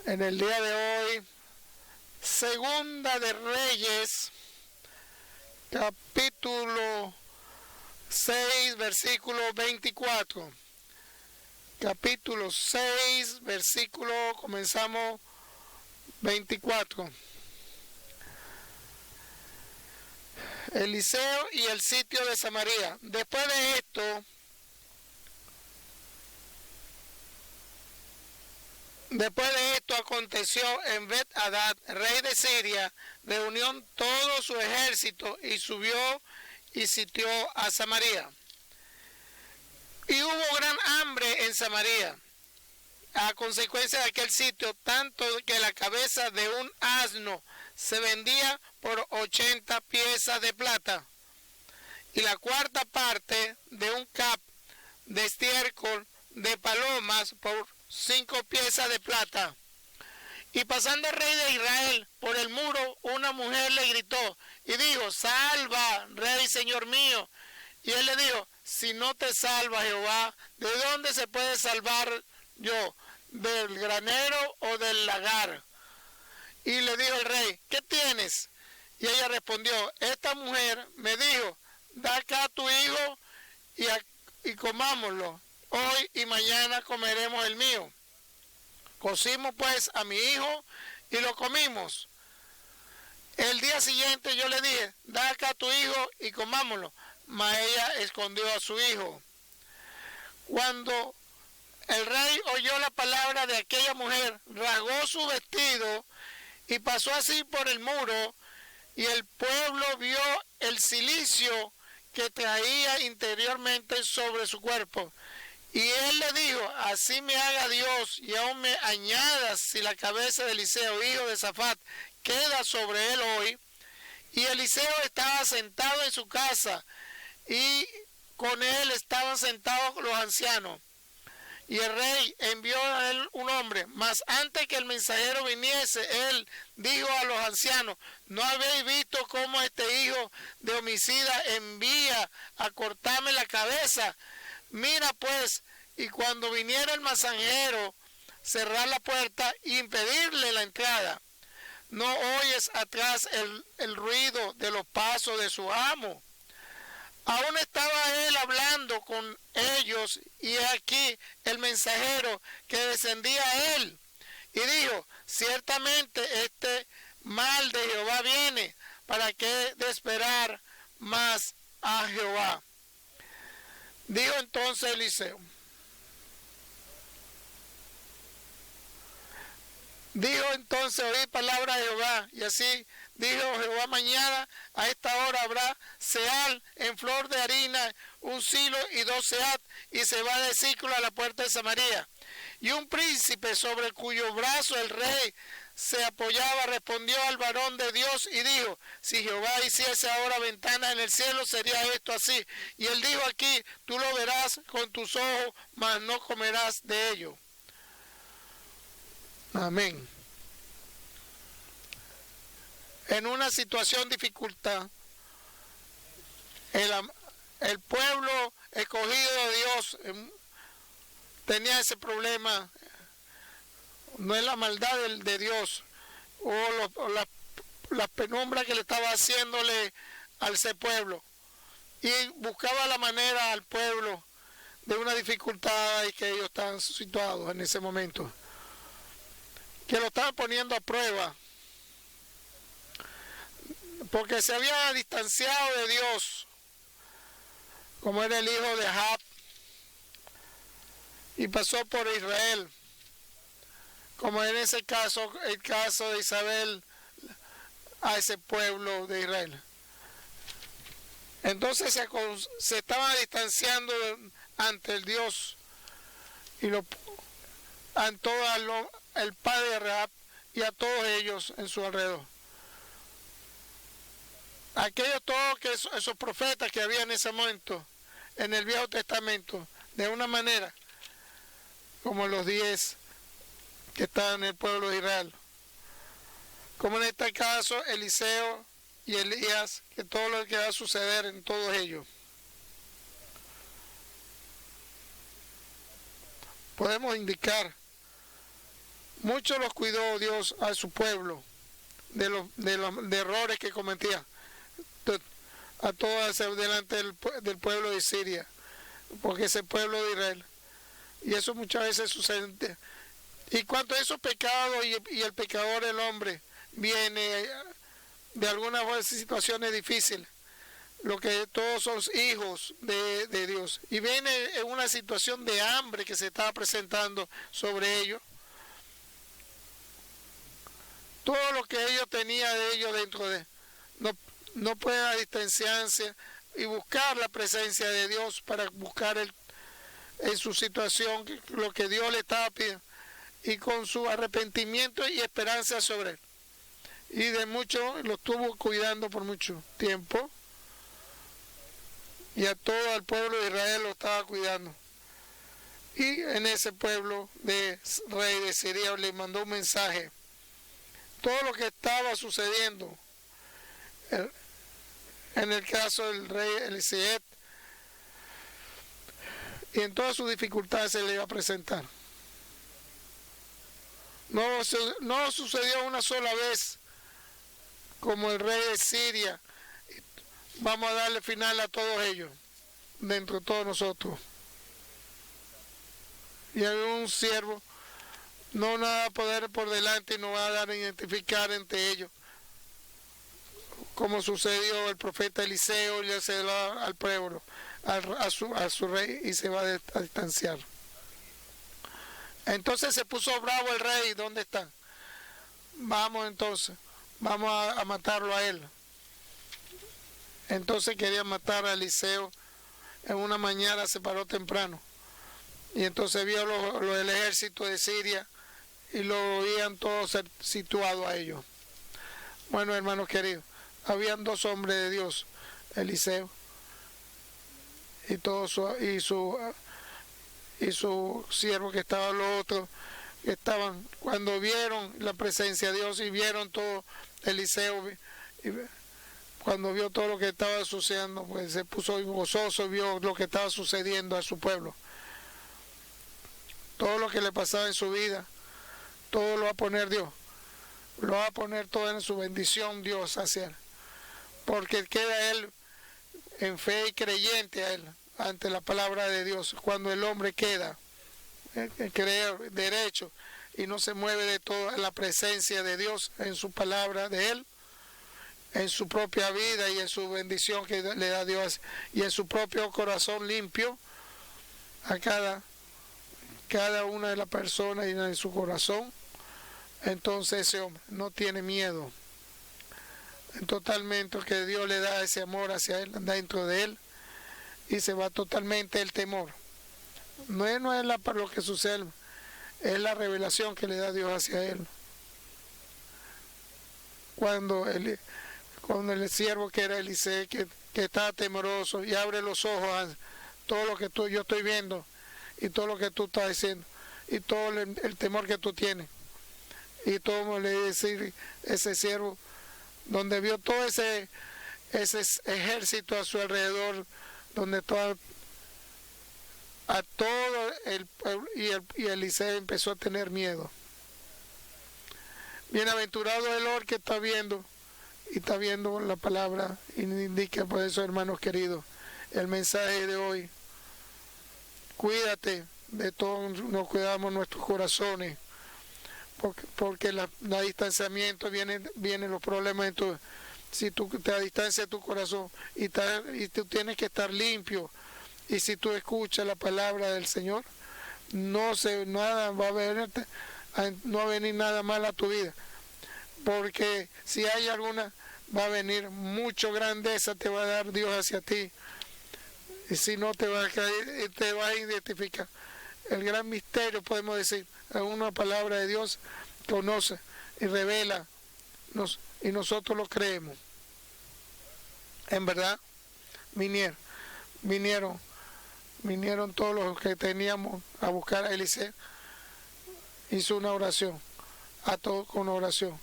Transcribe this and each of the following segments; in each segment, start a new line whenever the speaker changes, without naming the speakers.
En el día de hoy, Segunda de Reyes, capítulo 6, versículo 24. Capítulo 6, versículo, comenzamos 24. Eliseo y el sitio de Samaria. Después de esto aconteció en Bet-Hadad, rey de Siria, reunió todo su ejército y subió y sitió a Samaria. Y hubo gran hambre en Samaria, a consecuencia de aquel sitio, tanto que la cabeza de un asno se vendía por 80 piezas de plata, y la cuarta parte de un cap de estiércol de palomas por 5 piezas de plata. Y pasando el rey de Israel por el muro, una mujer le gritó y dijo: salva, rey, señor mío. Y él le dijo: si no te salva Jehová, ¿de dónde se puede salvar yo? ¿Del granero o del lagar? Y le dijo el rey: ¿qué tienes? Y ella respondió: esta mujer me dijo: da acá a tu hijo y comámoslo. Hoy y mañana comeremos el mío. Cocimos pues a mi hijo y lo comimos. El día siguiente yo le dije: da acá a tu hijo y comámoslo. Mas ella escondió a su hijo. Cuando el rey oyó la palabra de aquella mujer, rasgó su vestido y pasó así por el muro, y el pueblo vio el cilicio que traía interiormente sobre su cuerpo. Y él le dijo: así me haga Dios, y aún me añadas, si la cabeza de Eliseo, hijo de Safat, queda sobre él hoy. Y Eliseo estaba sentado en su casa, y con él estaban sentados los ancianos. Y el rey envió a él un hombre, mas antes que el mensajero viniese, él dijo a los ancianos: ¿no habéis visto cómo este hijo de homicida envía a cortarme la cabeza? Mira pues, y cuando viniera el mensajero, cerrar la puerta y impedirle la entrada. ¿No oyes atrás el ruido de los pasos de su amo? Aún estaba él hablando con ellos, y aquí el mensajero que descendía a él, y dijo: ciertamente este mal de Jehová viene. ¿Para qué de esperar más a Jehová? Dijo entonces Eliseo: oí palabra de Jehová. Y así dijo Jehová: mañana a esta hora habrá ceal en flor de harina, un silo y 2 seat, y se va de ciclo a la puerta de Samaria. Y un príncipe sobre cuyo brazo el rey se apoyaba respondió al varón de Dios y dijo: si Jehová hiciese ahora ventanas en el cielo, sería esto así. Y él dijo: aquí tú lo verás con tus ojos, mas no comerás de ello. Amén. En una situación de dificultad, el pueblo escogido de Dios tenía ese problema. No es la maldad de Dios o la penumbra que le estaba haciéndole a ese pueblo, y buscaba la manera al pueblo de una dificultad y que ellos estaban situados en ese momento, que lo estaban poniendo a prueba, porque se había distanciado de Dios, como era el hijo de Ahab, y pasó por Israel, como en ese caso, el caso de Isabel a ese pueblo de Israel. Entonces se estaba distanciando ante el Dios y el padre de Rahab y a todos ellos en su alrededor. Esos profetas que había en ese momento en el Viejo Testamento, de una manera como los 10 que estaban en el pueblo de Israel, como en este caso Eliseo y Elías, que todo lo que va a suceder en todos ellos. Podemos indicar Mucho los cuidó Dios a su pueblo de los errores que cometía a todas delante del pueblo de Siria, porque es el pueblo de Israel. Y eso muchas veces sucede. Y cuando esos pecados y el pecador, el hombre, viene de algunas situaciones difíciles, lo que todos son hijos de Dios, y viene en una situación de hambre que se está presentando sobre ellos, todo lo que ellos tenían de ellos dentro de no pueden distanciarse y buscar la presencia de Dios para buscar en su situación lo que Dios le estaba pidiendo, y con su arrepentimiento y esperanza sobre él. Y de mucho lo estuvo cuidando por mucho tiempo, y a todo el pueblo de Israel lo estaba cuidando. Y en ese pueblo de rey de Siria le mandó un mensaje. Todo lo que estaba sucediendo en el caso del rey Eliezer, y en todas sus dificultades se le iba a presentar. No sucedió una sola vez como el rey de Siria. Vamos a darle final a todos ellos, dentro de todos nosotros. Y hay un siervo, no nada poder por delante, y no va a dar a identificar entre ellos, como sucedió el profeta Eliseo, y se va al pueblo, a su rey, y se va a distanciar. Entonces se puso bravo el rey. ¿Dónde está? Vamos entonces, vamos a matarlo a él. Entonces quería matar a Eliseo. En una mañana se paró temprano, y entonces vio el ejército de Siria, y lo veían todos situados a ellos. Bueno, hermanos queridos, habían dos hombres de Dios, Eliseo y su siervo que estaba los otros, que estaban, cuando vieron la presencia de Dios y vieron todo, Eliseo, cuando vio todo lo que estaba sucediendo, pues se puso gozoso, vio lo que estaba sucediendo a su pueblo. Todo lo que le pasaba en su vida, todo lo va a poner Dios. Lo va a poner todo en su bendición Dios hacia él. Porque queda él en fe y creyente a él, ante la palabra de Dios. Cuando el hombre queda, cree derecho y no se mueve de toda la presencia de Dios en su palabra de él, en su propia vida y en su bendición que le da Dios, y en su propio corazón limpio, a cada una de las personas y en su corazón, entonces ese hombre no tiene miedo. Totalmente que Dios le da ese amor hacia él, dentro de él, y se va totalmente el temor. No es para lo que sucede, es la revelación que le da Dios hacia él. Cuando el siervo que era Eliseo, que estaba temeroso, y abre los ojos a todo lo que yo estoy viendo, y todo lo que tú estás diciendo, y todo el temor que tú tienes, y todo le decir ese siervo, donde vio todo ese ejército a su alrededor, donde todo el pueblo, y Eliseo empezó a tener miedo. Bienaventurado el hombre que está viendo, y está viendo la palabra, y indica por eso, hermanos queridos, el mensaje de hoy. Cuídate de todo, nos cuidamos nuestros corazones, porque el distanciamiento vienen los problemas si tú te distancias tu corazón, y tú tienes que estar limpio, y si tú escuchas la palabra del Señor, no va a venir nada mal a tu vida, porque si hay alguna, va a venir mucho grandeza, te va a dar Dios hacia ti, y si no te va a caer, te va a identificar. El gran misterio, podemos decir, es una palabra de Dios, conoce y revela, y nosotros lo creemos. En verdad, vinieron todos los que teníamos a buscar a Eliseo. Hizo una oración, a todos con oración.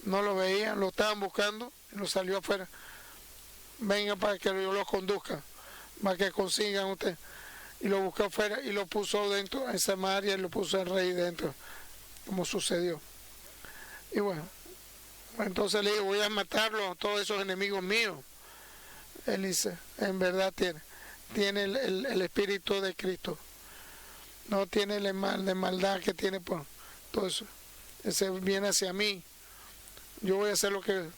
No lo veían, lo estaban buscando, y lo salió afuera. Venga para que yo los conduzca, para que consigan usted. Y lo buscó afuera y lo puso dentro en Samaria, y lo puso el rey dentro. como sucedió. Y bueno, entonces le digo, voy a matarlos a todos esos enemigos míos. Él dice, en verdad tiene el espíritu de Cristo. No tiene el mal de maldad que tiene por todo eso. Ese viene hacia mí. Yo voy a hacer lo que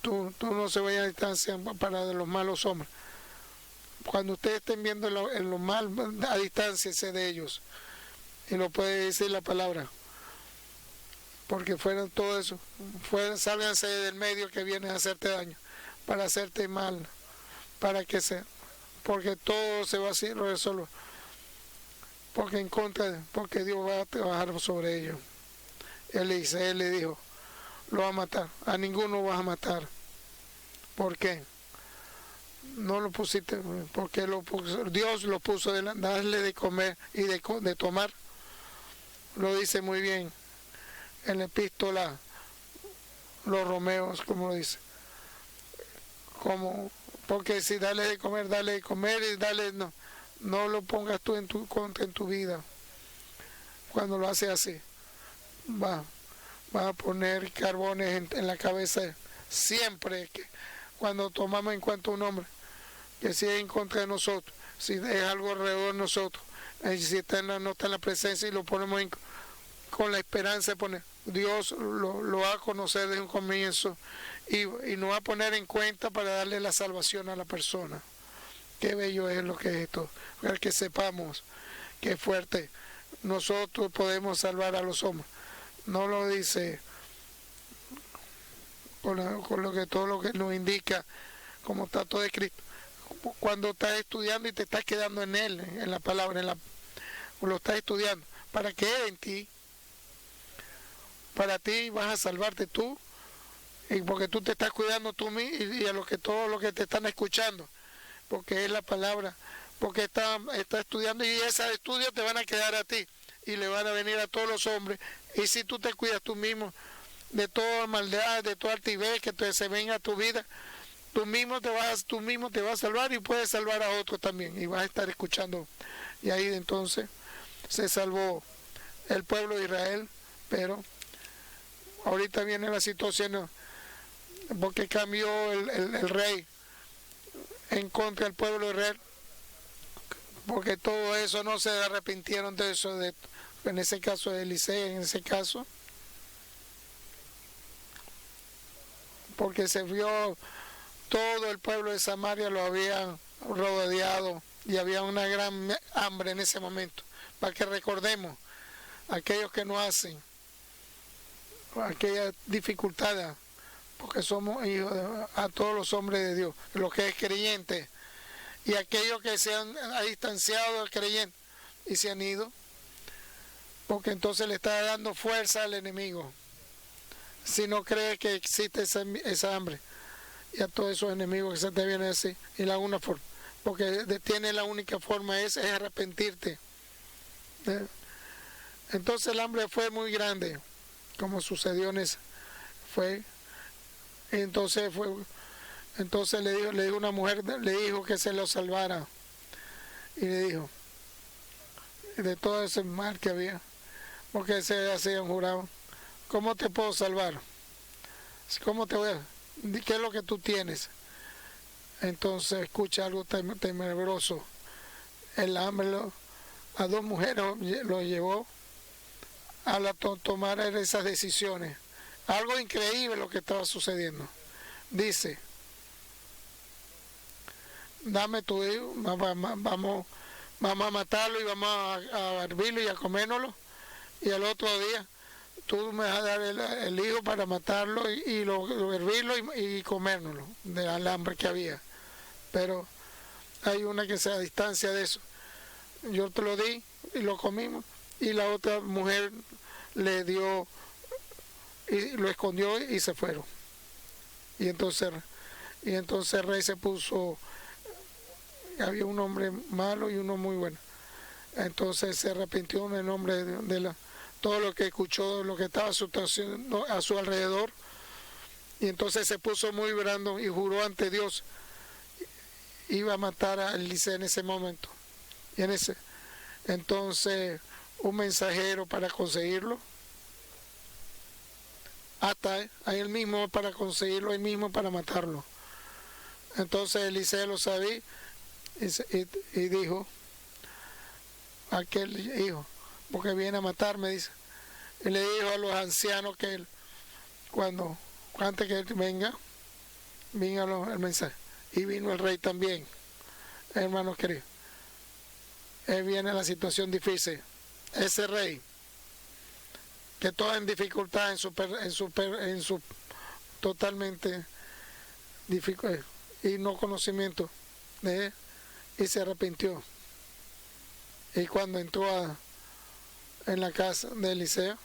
tú no se vayas a distancia para de los malos hombres. Cuando ustedes estén viendo lo mal, a distancia de ellos. Y lo puede decir la palabra. Porque fueran todo eso. Sálganse del medio que vienen a hacerte daño. Para hacerte mal. Para que porque todo se va a resolver. Porque en contra, porque Dios va a trabajar sobre ellos. Él le dijo, lo va a matar, a ninguno vas a matar. ¿Por qué? No lo pusiste, porque Dios lo puso de darle de comer y de tomar. Lo dice muy bien en la epístola, los Romeos, como lo dice. Porque si dale de comer y dale, no lo pongas tú en tu vida. Cuando lo hace así, va a poner carbones en la cabeza siempre cuando tomamos en cuenta un hombre que si es en contra de nosotros, si es algo alrededor de nosotros, si no está en la presencia y lo ponemos con la esperanza de poner, Dios lo va a conocer desde un comienzo y nos va a poner en cuenta para darle la salvación a la persona. Qué bello es lo que es esto, para que sepamos que fuerte nosotros podemos salvar a los hombres. No lo dice todo lo que nos indica como está todo escrito. Cuando estás estudiando y te estás quedando en él, en la palabra, lo estás estudiando, para que en ti, para ti vas a salvarte tú, y porque tú te estás cuidando tú mismo y a todos los que te están escuchando, porque es la palabra, porque está estudiando y esos estudios te van a quedar a ti y le van a venir a todos los hombres. Y si tú te cuidas tú mismo de toda maldad, de toda altivez que se venga a tu vida, tú mismo te vas a salvar y puedes salvar a otros también y vas a estar escuchando. Y ahí entonces se salvó el pueblo de Israel, pero ahorita viene la situación porque cambió el rey en contra del pueblo de Israel, porque todo eso no se arrepintieron de eso, en ese caso de Eliseo, en ese caso, porque se vio todo el pueblo de Samaria lo habían rodeado y había una gran hambre en ese momento, para que recordemos aquellos que no hacen aquellas dificultades, porque somos hijos a todos los hombres de Dios, los que es creyente, y aquellos que se han distanciado del creyente y se han ido, porque entonces le está dando fuerza al enemigo, si no cree que existe esa hambre, y a todos esos enemigos que se te vienen así, y la una forma, porque tiene la única forma es arrepentirte. Entonces el hambre fue muy grande, como sucedió en ese, entonces le dijo una mujer, le dijo que se lo salvara, y le dijo, de todo ese mal que había, porque se hacían jurado, ¿cómo te puedo salvar? ¿Cómo te voy a? ¿Qué es lo que tú tienes? Entonces escucha algo tenebroso. El hambre a dos mujeres lo llevó a tomar esas decisiones. Algo increíble lo que estaba sucediendo. Dice, dame tu hijo, vamos a matarlo y vamos a hervirlo y a comérnoslo, y al otro día tú me vas a dar el hijo para matarlo y hervirlo y comérnoslo, del hambre que había. Pero hay una que se a distancia de eso. Yo te lo di y lo comimos, y la otra mujer le dio y lo escondió y se fueron. Y entonces el rey se puso, había un hombre malo y uno muy bueno. Entonces se arrepintió en el nombre de todo lo que escuchó, lo que estaba a su alrededor, y entonces se puso muy brando y juró ante Dios, iba a matar a Eliseo en ese momento. Y entonces un mensajero para conseguirlo hasta a él mismo para conseguirlo él mismo para matarlo. Entonces Eliseo lo sabía y dijo, aquel hijo, porque viene a matarme, dice. Y le dijo a los ancianos que él, antes que él venga el mensaje. Y vino el rey también, hermanos queridos. Viene la situación difícil. Ese rey, que toda en dificultad, en su totalmente dificultad y no conocimiento de él, y se arrepintió. Y cuando entró en la casa de Eliseo,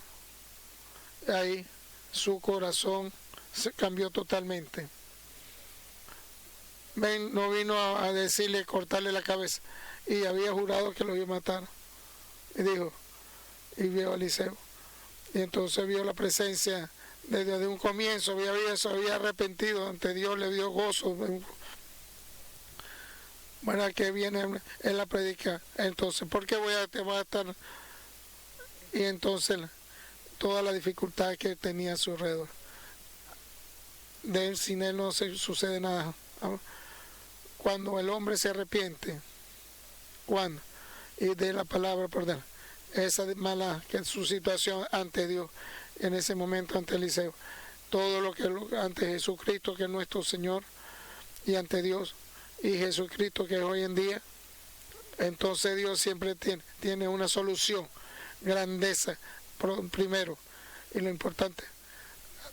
ahí su corazón se cambió totalmente. No vino a decirle, cortarle la cabeza, y había jurado que lo iba a matar. Y dijo, y vio a Eliseo. Y entonces vio la presencia desde un comienzo, había arrepentido ante Dios, le dio gozo. Bueno, que viene en la predica. Entonces, ¿por qué te voy a estar? Y entonces, toda la dificultad que tenía a su alrededor. De él, sin él no se sucede nada. Cuando el hombre se arrepiente, y de la palabra perdón, esa mala que su situación ante Dios, en ese momento ante Eliseo, todo lo que ante Jesucristo, que es nuestro Señor, y ante Dios, y Jesucristo, que es hoy en día, entonces Dios siempre tiene una solución, grandeza, primero, y lo importante,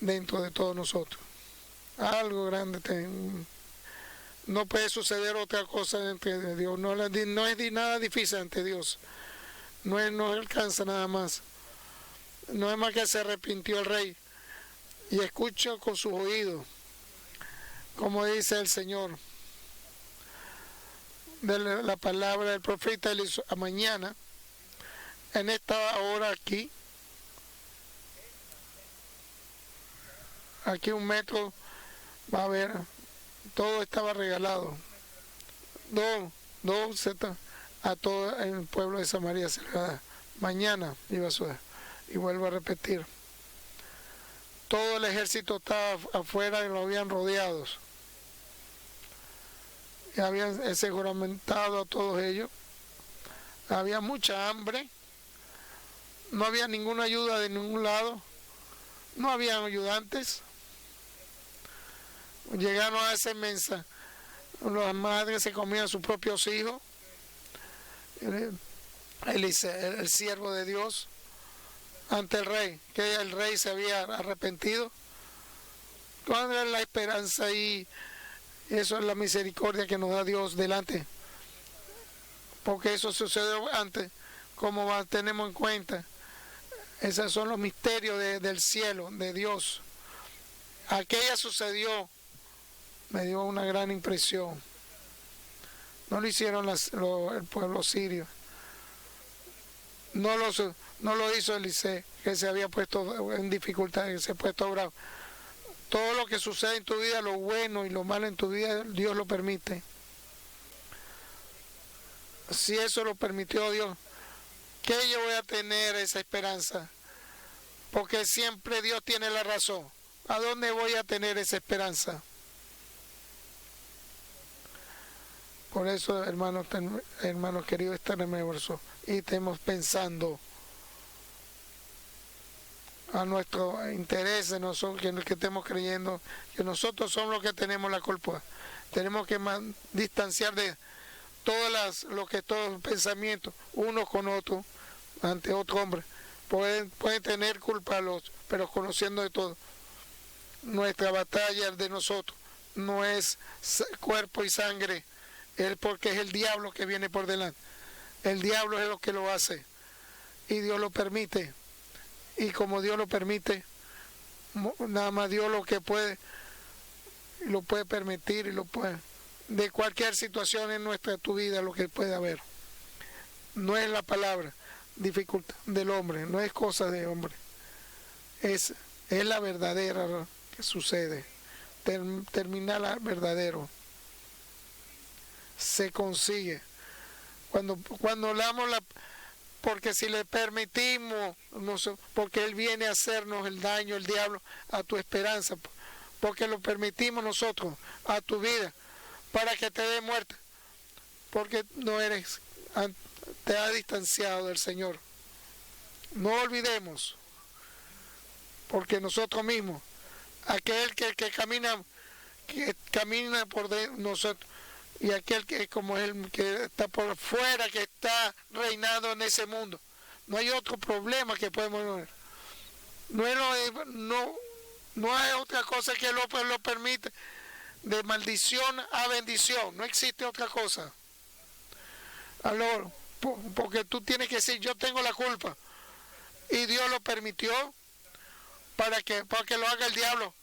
dentro de todos nosotros. Algo grande no puede suceder otra cosa ante Dios, no es nada difícil ante Dios, no alcanza nada más. No es más que se arrepintió el rey y escucha con sus oídos, como dice el Señor, de la palabra del profeta Eliseo, a mañana, en esta hora aquí 1 metro va a haber, todo estaba regalado, a todo el pueblo de Samaria se le va a dar. Mañana iba a suceder. Y vuelvo a repetir, todo el ejército estaba afuera y lo habían rodeado. Y habían seguramentado a todos ellos. Había mucha hambre. No había ninguna ayuda de ningún lado. No había ayudantes. Llegaron a esa inmensa. Las madres se comían a sus propios hijos. El siervo de Dios ante el rey, que el rey se había arrepentido. ¿Cuál es la esperanza? Y eso es la misericordia que nos da Dios delante, porque eso sucedió antes, como tenemos en cuenta. Esos son los misterios del cielo, de Dios. Aquella sucedió, me dio una gran impresión. No lo hicieron el pueblo sirio. No lo hizo Eliseo, que se había puesto en dificultad, que se ha puesto bravo. Todo lo que sucede en tu vida, lo bueno y lo malo en tu vida, Dios lo permite. Si eso lo permitió Dios, ¿qué yo voy a tener esa esperanza? Porque siempre Dios tiene la razón. ¿A dónde voy a tener esa esperanza? Por eso, hermanos queridos, este reverso, y estemos pensando a nuestro interés de nosotros, que estemos creyendo que nosotros somos los que tenemos la culpa. Tenemos que distanciar de todos los pensamientos, unos con otros, ante otro hombre. Pueden tener culpa pero conociendo de todo. Nuestra batalla de nosotros no es cuerpo y sangre, porque es el diablo que viene por delante. El diablo es lo que lo hace y Dios lo permite. Y como Dios lo permite, nada más Dios lo que puede, lo puede permitir y lo puede. De cualquier situación en tu vida, lo que puede haber. No es la palabra, dificultad del hombre, no es cosa de hombre. Es la verdadera que sucede. Terminar verdadero. Se consigue. Cuando hablamos porque si le permitimos, porque Él viene a hacernos el daño, el diablo, a tu esperanza, porque lo permitimos nosotros, a tu vida, para que te dé muerte, porque no eres, te has distanciado del Señor. No olvidemos, porque nosotros mismos, aquel que camina por nosotros, y aquel que como él que está por fuera, que está reinando en ese mundo, no hay otro problema que podemos ver. No hay otra cosa que lo permite, de maldición a bendición, no existe otra cosa. Aló, porque tú tienes que decir, yo tengo la culpa, y Dios lo permitió para que lo haga el diablo,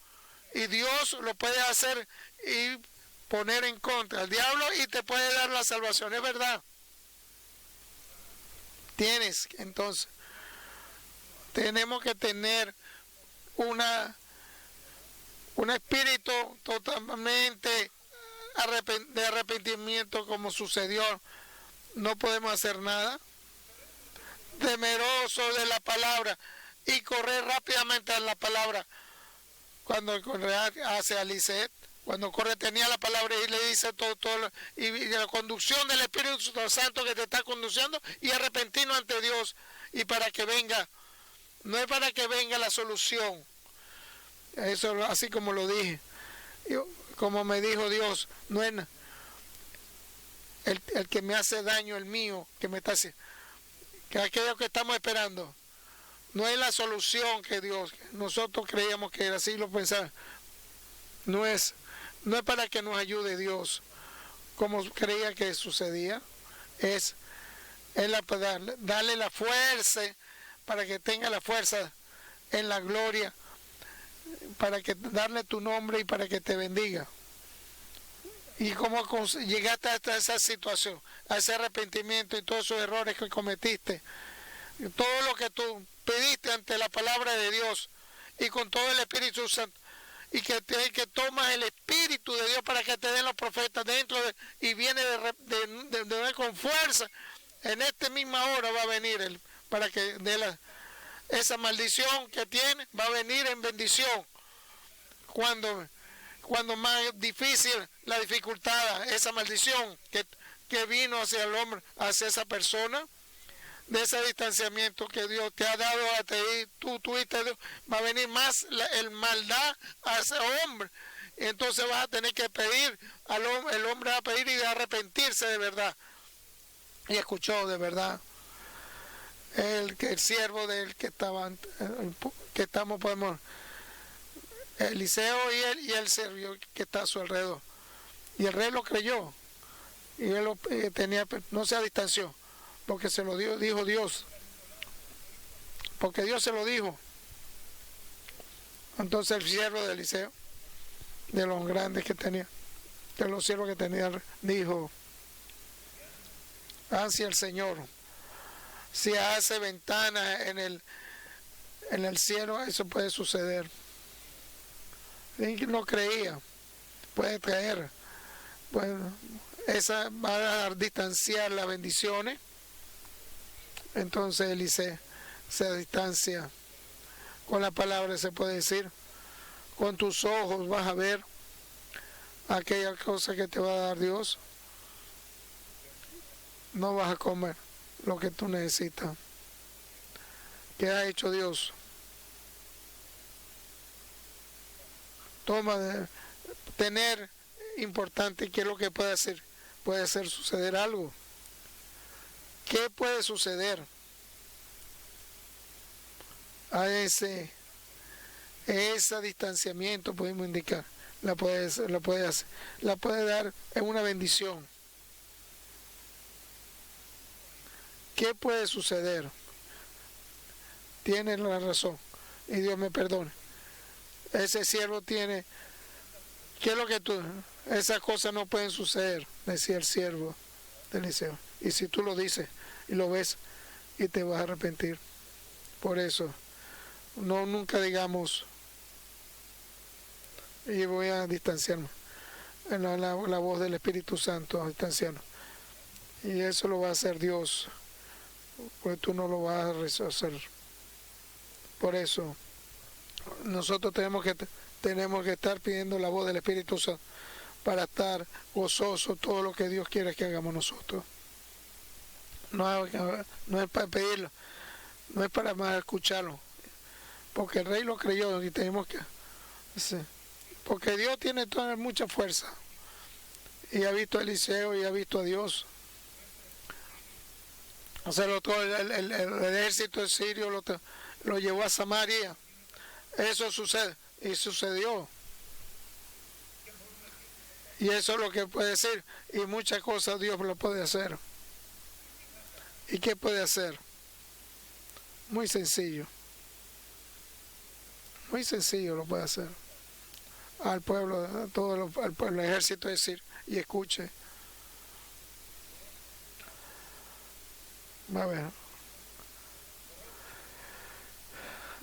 y Dios lo puede hacer y poner en contra al diablo, y te puede dar la salvación, es verdad. Entonces tenemos que tener un espíritu totalmente de arrepentimiento, como sucedió. No podemos hacer nada, temeroso de la palabra, y correr rápidamente a la palabra. Cuando corre hacia Eliseo, cuando corre tenía la palabra y le dice todo, y la conducción del Espíritu Santo que te está conduciendo, y arrepentirnos ante Dios, y para que venga, no es para que venga la solución, eso así como lo dije, como me dijo Dios, no es el que me hace daño, el mío, que me está haciendo, que aquello que estamos esperando, no es la solución que nosotros creíamos que era así, lo pensaba, no es para que nos ayude Dios, como creía que sucedía, es para darle la fuerza, para que tenga la fuerza en la gloria, para que darle tu nombre y para que te bendiga. Y cómo llegaste hasta esa situación, a ese arrepentimiento y todos esos errores que cometiste, todo lo que tú pediste ante la palabra de Dios y con todo el Espíritu Santo, y que tomas el Espíritu de Dios para que te den los profetas dentro y viene de con fuerza. En esta misma hora va a venir para que esa maldición que tiene va a venir en bendición. Cuando más difícil la dificultad, esa maldición que vino hacia el hombre, hacia esa persona, de ese distanciamiento que Dios te ha dado a ti, tú tuviste, va a venir más el maldad a ese hombre. Entonces vas a tener que pedir, el hombre va a pedir y de arrepentirse de verdad. Y escuchó de verdad el siervo del que estamos, podemos, Eliseo y el siervo que está a su alrededor. Y el rey lo creyó. Y él no se distanció, porque se lo dijo Dios. Porque Dios se lo dijo. Entonces el siervo de Eliseo, de los grandes que tenía, de los siervos que tenía, dijo hacia el Señor, si hace ventanas en el cielo, eso puede suceder. Y no creía, puede traer, bueno, esa va a distanciar las bendiciones. Entonces Eliseo se distancia con la palabra, se puede decir, con tus ojos vas a ver aquella cosa que te va a dar Dios, no vas a comer lo que tú necesitas. ¿Qué ha hecho Dios? Toma de tener importante, ¿qué es lo que puede hacer? Puede hacer suceder algo. ¿Qué puede suceder? A ese distanciamiento podemos indicar, la puede dar en una bendición. ¿Qué puede suceder? Tienes la razón y Dios me perdone. Ese siervo tiene, ¿qué es lo que esas cosas no pueden suceder? Decía el siervo de Eliseo. Y si tú lo dices y lo ves, y te vas a arrepentir. Por eso, nunca digamos, y voy a distanciarme, la voz del Espíritu Santo, a distanciarnos. Y eso lo va a hacer Dios pues tú no lo vas a hacer. Por eso nosotros tenemos que estar pidiendo la voz del Espíritu Santo para estar gozosos todo lo que Dios quiere que hagamos nosotros. No, no es para pedirlo, no es para más escucharlo, porque el rey lo creyó y tenemos que... Sí, porque Dios tiene toda mucha fuerza y ha visto a Eliseo y ha visto a Dios hacerlo todo. El ejército sirio lo llevó a Samaria. Eso sucede y sucedió, y eso es lo que puede decir, y muchas cosas Dios lo puede hacer. ¿Y qué puede hacer? Muy sencillo lo puede hacer al pueblo, a todo al pueblo, el ejército, decir, y escuche. A ver,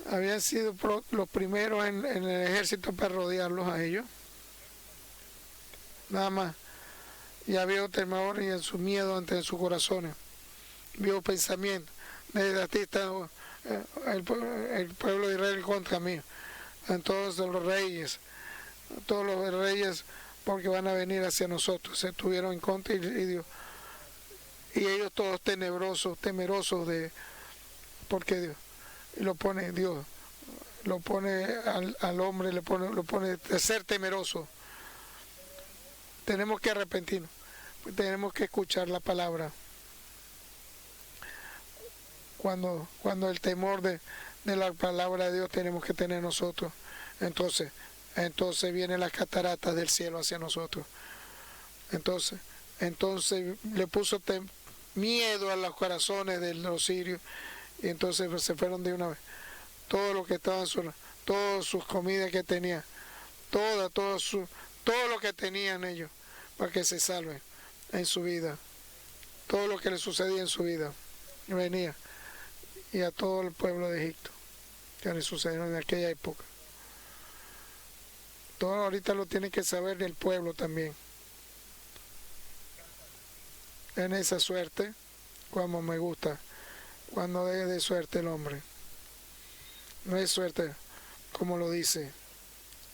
habían sido los primeros en el ejército para rodearlos a ellos, nada más, y había temor y en su miedo ante sus corazones, vio pensamiento, desde aquí está el pueblo de Israel contra mí, entonces todos los reyes, porque van a venir hacia nosotros, se estuvieron en contra, y ellos todos temerosos de, porque Dios lo pone al hombre, lo pone de ser temeroso. Tenemos que arrepentirnos, tenemos que escuchar la palabra. Cuando el temor de la palabra de Dios tenemos que tener nosotros, entonces vienen las cataratas del cielo hacia nosotros. Entonces le puso miedo a los corazones de los sirios, y entonces se fueron de una vez. Todo lo que estaban, todas sus comidas que tenían, todo lo que tenían ellos, para que se salven en su vida, todo lo que les sucedía en su vida, venía, y a todo el pueblo de Egipto que le sucedió en aquella época. Todo ahorita lo tiene que saber el pueblo también. En esa suerte, como me gusta, cuando es de suerte el hombre. No es suerte, como lo dice,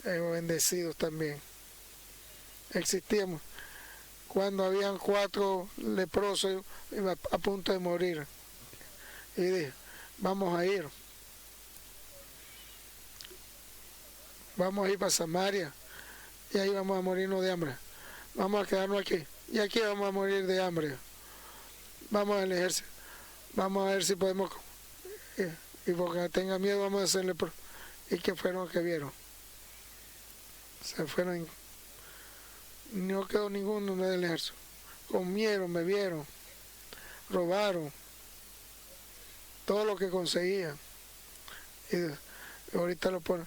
bendecidos también. Existíamos cuando habían 4 leprosos a punto de morir, y dije, vamos a ir para Samaria, y ahí vamos a morirnos de hambre, vamos a quedarnos aquí, y aquí vamos a morir de hambre, vamos al ejército, vamos a ver si podemos, y porque tenga miedo vamos a hacerle, y que fueron los que vieron, se fueron, no quedó ninguno del ejército, comieron, bebieron, robaron todo lo que conseguían, y ahorita lo pone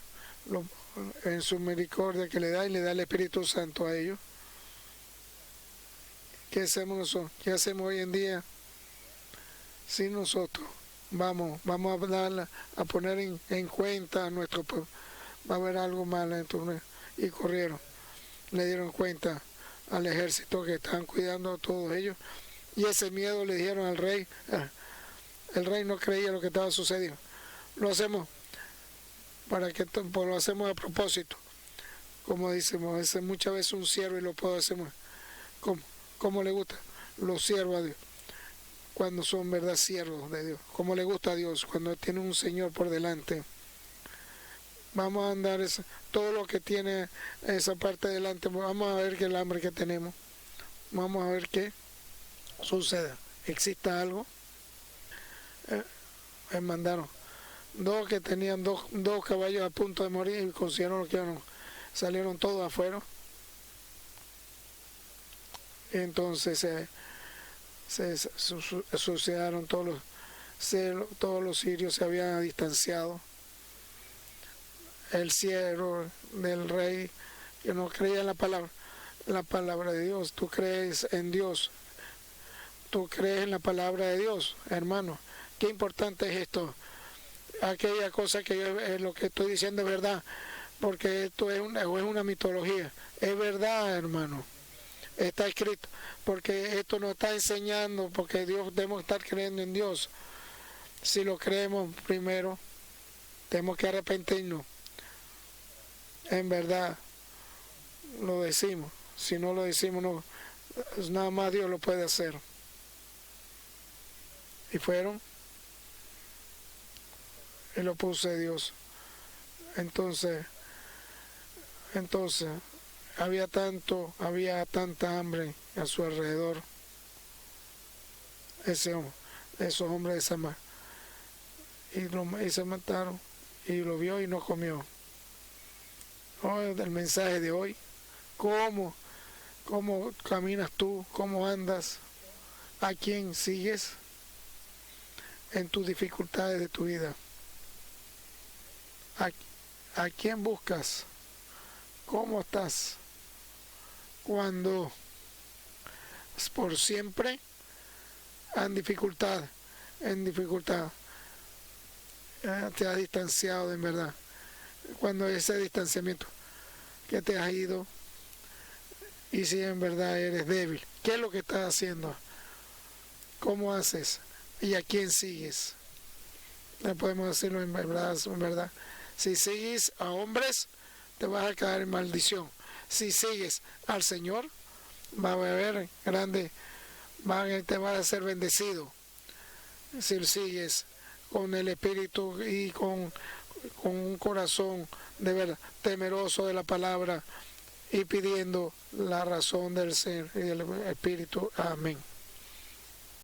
en su misericordia que le da, y le da el Espíritu Santo a ellos. ¿Qué hacemos nosotros? ¿Qué hacemos hoy en día? Si nosotros vamos a poner en cuenta a nuestro pueblo, va a haber algo malo en tu, y corrieron, le dieron cuenta al ejército que estaban cuidando a todos ellos, y ese miedo le dijeron al rey. El rey no creía lo que estaba sucediendo. Lo hacemos lo hacemos a propósito, como decimos, es muchas veces un siervo, y lo puedo hacer como le gusta los siervos a Dios, cuando son verdad siervos de Dios, como le gusta a Dios, cuando tiene un Señor por delante. Vamos a andar todo lo que tiene esa parte delante, vamos a ver que el hambre que tenemos, vamos a ver qué sucede, exista algo. Mandaron 2 que tenían 2 caballos a punto de morir, y consiguieron lo que salieron todos afuera. Entonces se sucedieron todos los sirios, se habían distanciado. El siervo del rey, que no creía en la palabra de Dios. Tú crees en Dios, tú crees en la palabra de Dios, hermano. Qué importante es esto. Aquella cosa que lo que estoy diciendo es verdad, porque esto es una mitología. Es verdad, hermano. está escrito, porque esto nos está enseñando, porque Dios, debemos estar creyendo en Dios. Si lo creemos primero, tenemos que arrepentirnos. En verdad, lo decimos. Si no lo decimos, no, nada más Dios lo puede hacer. Y fueron, y lo puse Dios. Entonces, había tanta hambre a su alrededor. Esos hombres de Samaria. Y se mataron. Y lo vio y no comió. El mensaje de hoy. ¿Cómo caminas tú? ¿Cómo andas? ¿A quién sigues en tus dificultades de tu vida? ¿A quién buscas? ¿Cómo estás? Cuando por siempre en dificultad te has distanciado en verdad. Cuando ese distanciamiento que te has ido, y si en verdad eres débil, ¿qué es lo que estás haciendo? ¿Cómo haces? ¿Y a quién sigues? No podemos decirlo en verdad. Si sigues a hombres, te vas a caer en maldición. Si sigues al Señor, va a haber grande, te vas a ser bendecido. Si sigues con el Espíritu y con un corazón de verdad temeroso de la palabra y pidiendo la razón del ser y del Espíritu. Amén.